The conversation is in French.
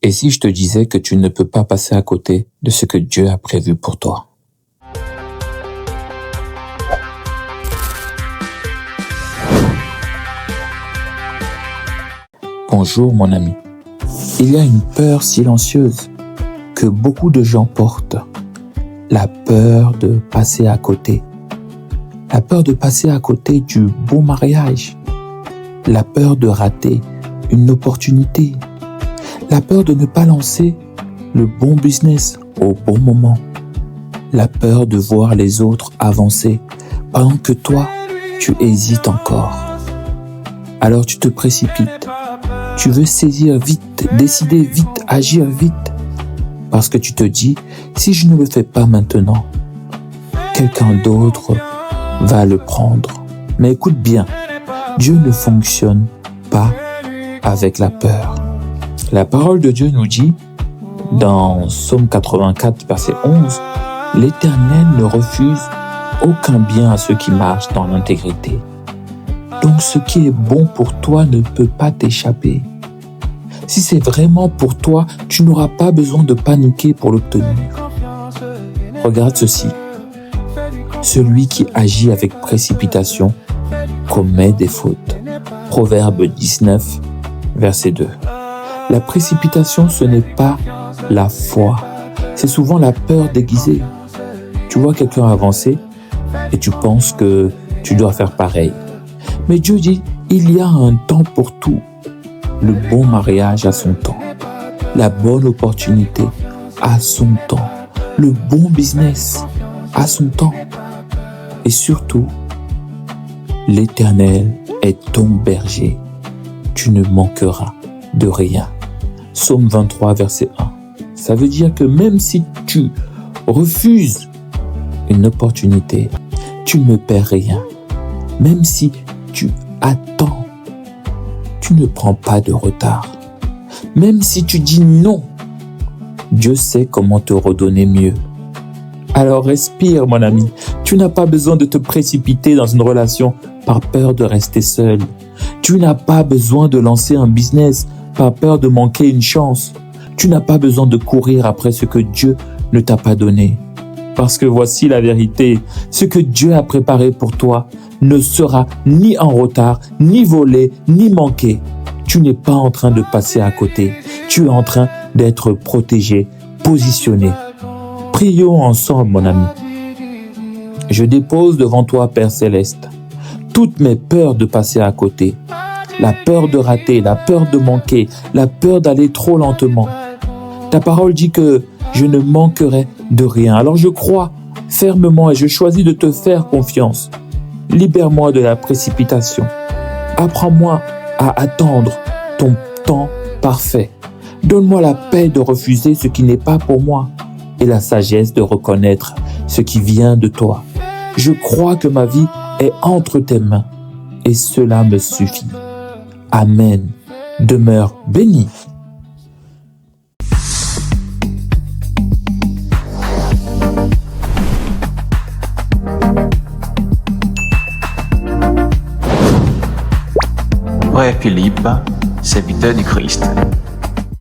Et si je te disais que tu ne peux pas passer à côté de ce que Dieu a prévu pour toi? Bonjour mon ami. Il y a une peur silencieuse que beaucoup de gens portent. La peur de passer à côté. La peur de passer à côté du bon mariage. La peur de rater une opportunité. La peur de ne pas lancer le bon business au bon moment. La peur de voir les autres avancer pendant que toi, tu hésites encore. Alors tu te précipites. Tu veux saisir vite, décider vite, agir vite. Parce que tu te dis, si je ne le fais pas maintenant, quelqu'un d'autre va le prendre. Mais écoute bien, Dieu ne fonctionne pas avec la peur. La parole de Dieu nous dit, dans Psaume 84, verset 11, « L'Éternel ne refuse aucun bien à ceux qui marchent dans l'intégrité. » Donc ce qui est bon pour toi ne peut pas t'échapper. Si c'est vraiment pour toi, tu n'auras pas besoin de paniquer pour l'obtenir. Regarde ceci. Celui qui agit avec précipitation commet des fautes. Proverbe 19, verset 2. La précipitation, ce n'est pas la foi. C'est souvent la peur déguisée. Tu vois quelqu'un avancer et tu penses que tu dois faire pareil. Mais Dieu dit, il y a un temps pour tout. Le bon mariage a son temps. La bonne opportunité a son temps. Le bon business a son temps. Et surtout, l'Éternel est ton berger. Tu ne manqueras de rien. Psaume 23, verset 1. Ça veut dire que même si tu refuses une opportunité, tu ne perds rien. Même si tu attends, tu ne prends pas de retard. Même si tu dis non, Dieu sait comment te redonner mieux. Alors respire, mon ami. Tu n'as pas besoin de te précipiter dans une relation par peur de rester seul. Tu n'as pas besoin de lancer un business par peur de manquer une chance. Tu n'as pas besoin de courir après ce que Dieu ne t'a pas donné. Parce que voici la vérité. Ce que Dieu a préparé pour toi ne sera ni en retard, ni volé, ni manqué. Tu n'es pas en train de passer à côté. Tu es en train d'être protégé, positionné. Prions ensemble, mon ami. Je dépose devant toi, Père Céleste, toutes mes peurs de passer à côté. La peur de rater, la peur de manquer, la peur d'aller trop lentement. Ta parole dit que je ne manquerai de rien. Alors je crois fermement et je choisis de te faire confiance. Libère-moi de la précipitation. Apprends-moi à attendre ton temps parfait. Donne-moi la paix de refuser ce qui n'est pas pour moi et la sagesse de reconnaître ce qui vient de toi. Je crois que ma vie est entre tes mains et cela me suffit. Amen. Demeure béni. Frère Philippe, serviteur du Christ.